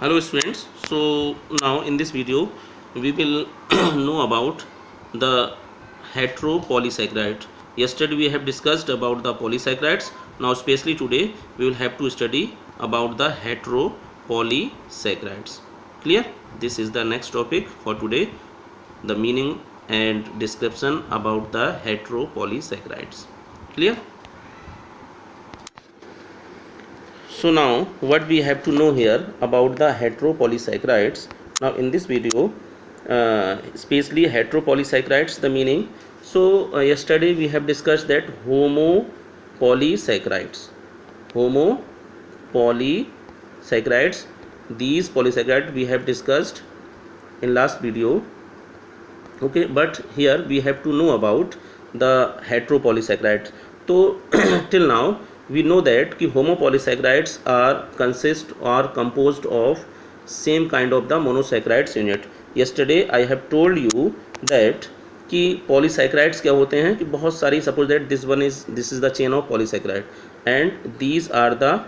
Hello students, so now in this video we will know about the heteropolysaccharide. Yesterday we have discussed about the polysaccharides. Now especially today we will have to study about the heteropolysaccharides. Clear? This is the next topic for today, the meaning and description about the heteropolysaccharides. Clear? So now what we have to know here about the heteropolysaccharides. Now in this video, especially heteropolysaccharides, the meaning. So yesterday we have discussed that homopolysaccharides. Homopolysaccharides. These polysaccharides we have discussed in last video. Okay, but here we have to know about the heteropolysaccharides. So till now we know that ki homopolysaccharides are composed of same kind of the monosaccharides unit. Yesterday I have told you that कि polysaccharides क्या होते हैं कि बहुत सारी, suppose that this is the chain of polysaccharide and these are the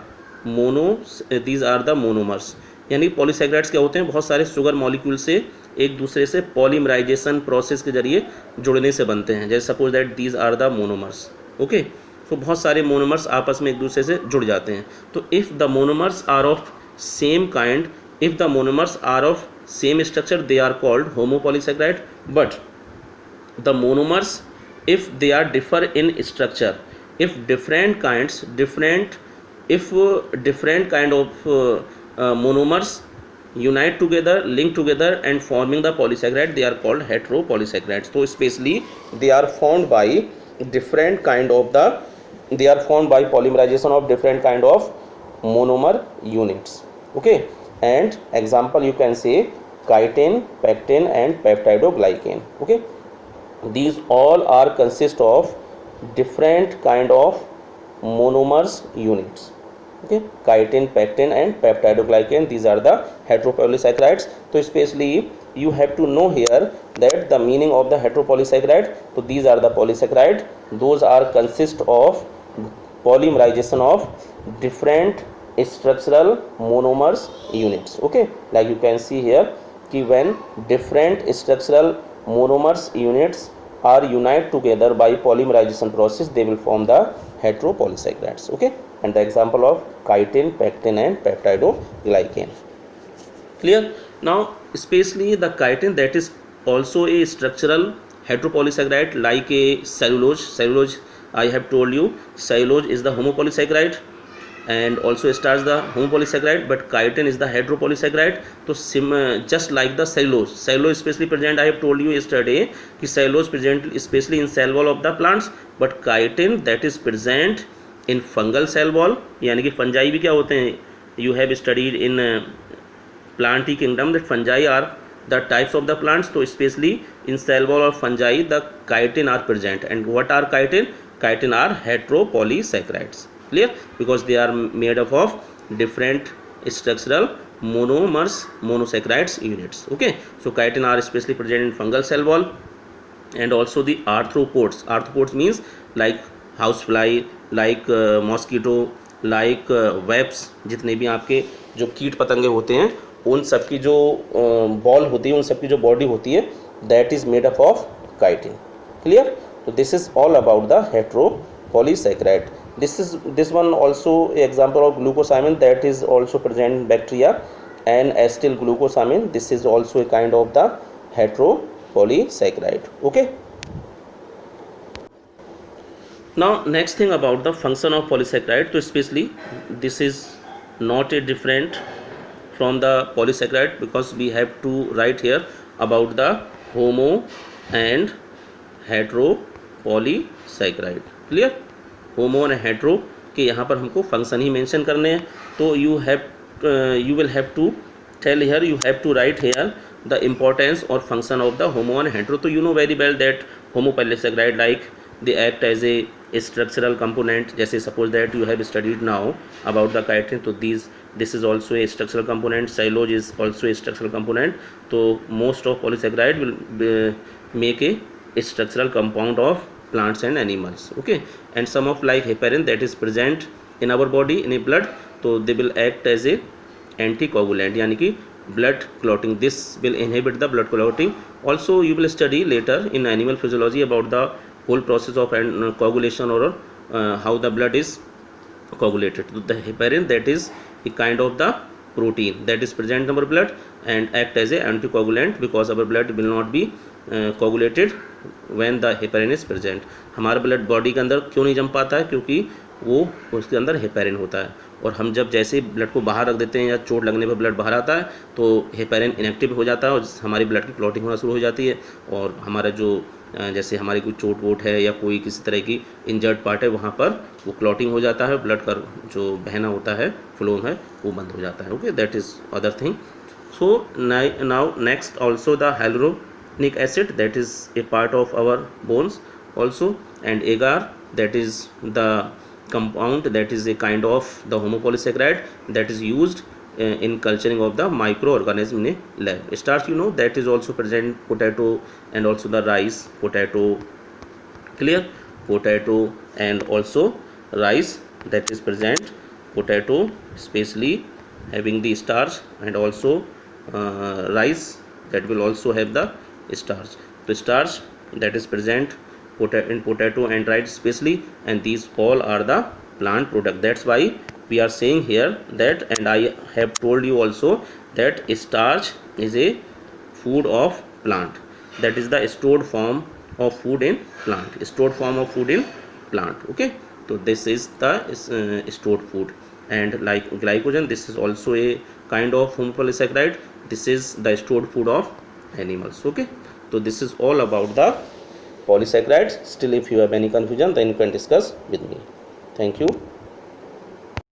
monomers. यानी polysaccharides क्या होते हैं, बहुत सारे शुगर मॉलिक्यूल से एक दूसरे से पॉलीमराइजेशन प्रोसेस के जरिए जुड़ने से बनते हैं. जैसे suppose that these are the monomers. Okay, तो बहुत सारे मोनोमर्स आपस में एक दूसरे से जुड़ जाते हैं. तो if the monomers are of same kind, if the monomers are of same structure, they are called homopolysaccharide. But the monomers if they are differ in structure, if different kind of monomers unite together, link together and forming the polysaccharide, they are called heteropolysaccharides. So especially they are formed by polymerization of different kind of monomer units. Okay, and example you can say chitin, pectin and peptidoglycan. Okay, these all are consist of different kind of monomers units. Okay, chitin, pectin and peptidoglycan, these are the heteropolysaccharides. So especially you have to know here that the meaning of the heteropolysaccharide. So these are the polysaccharide, those are consist of polymerization of different structural monomers units. Okay, like you can see here कि when different structural monomers units are unite together by polymerization process, they will form the heteropolysaccharides. Okay, and the example of chitin, pectin and peptidoglycan. Clear? Now especially the chitin, that is also a structural heteropolysaccharide like a cellulose. I have told you cellulose is the homopolysaccharide and also starts the homopolysaccharide, but chitin is the heteropolysaccharide. So just like the cellulose especially present, I have told you yesterday कि cellulose present especially in cell wall of the plants, but chitin that is present in fungal cell wall. यानी कि fungi भी क्या होते हैं, you have studied in plant kingdom that fungi are the types of the plants. So especially in cell wall of fungi the chitin are present. And what are chitin? Chitin are heteropolysaccharides. Clear? Because they are made up of different structural monosaccharides units. Okay, so chitin are especially present in fungal cell wall and also the arthropods means like housefly, like mosquito, like webs. जितने भी आपके जो कीट पतंगे होते हैं उन सब की जो बॉल होती है, उन सब की जो बॉडी होती है, that is made up of chitin. Clear? So this is all about the heteropolysaccharide. This one also example of glucosamine, that is also present in bacteria, and acetyl glucosamine, this is also a kind of the heteropolysaccharide. Okay, now next thing about the function of polysaccharide. So especially this is not a different from the polysaccharide because we have to write here about the homo and heteropolysaccharide. Clear? होमो और hetero के यहाँ पर हमको function ही mention करने हैं. तो you will have to tell here, you have to write here the importance और function of the homo and hetero. तो you know very well that homopolysaccharide like they act as a structural component. जैसे suppose that you have studied now about the chitin, तो this is also a structural component. cellulose is also a structural component. तो most of polysaccharide will make a structural compound of plants and animals. Okay, and some of like heparin that is present in our body in a blood, so they will act as a anticoagulant यानी कि blood clotting. This will inhibit the blood clotting. Also you will study later in animal physiology about the whole process of coagulation or how the blood is coagulated. So the heparin, that is a kind of the protein that is present in our blood and act as a anticoagulant because our blood will not be coagulated when the heparin is present. हमारा blood body के अंदर क्यों नहीं जम पाता है? क्योंकि वो उसके अंदर हेपेरिन होता है, और हम जब जैसे ब्लड को बाहर रख देते हैं या चोट लगने पर ब्लड बाहर आता है तो हेपेरिन इनएक्टिव हो जाता है और हमारी ब्लड की क्लॉटिंग होना शुरू हो जाती है, और हमारा जो जैसे हमारी कोई चोट वोट है या कोई किसी तरह की इंजर्ड पार्ट है वहाँ पर वो क्लॉटिंग हो जाता है, ब्लड का जो बहना होता है, फ्लो है, वो बंद हो जाता है. Okay, that is other thing. So now next also the hyaluronic acid, that is a part of our bones also, and agar, that is the compound, that is a kind of the homopolysaccharide that is used in culturing of the microorganism in a lab. Starch, you know, that is also present potato and also the rice, potato, clear, potato and also rice, that is present potato especially having the starch, and also rice that will also have the starch. The starch that is present in potato and rice especially, and these all are the plant product. That's why we are saying here that, and I have told you also that starch is a food of plant, that is the stored form of food in plant, stored form of food in plant. Okay, so this is the stored food. And like glycogen, this is also a kind of homopolysaccharide, this is the stored food of animals. Okay, so this is all about the polysaccharides. Still if you have any confusion then you can discuss with me. Thank you.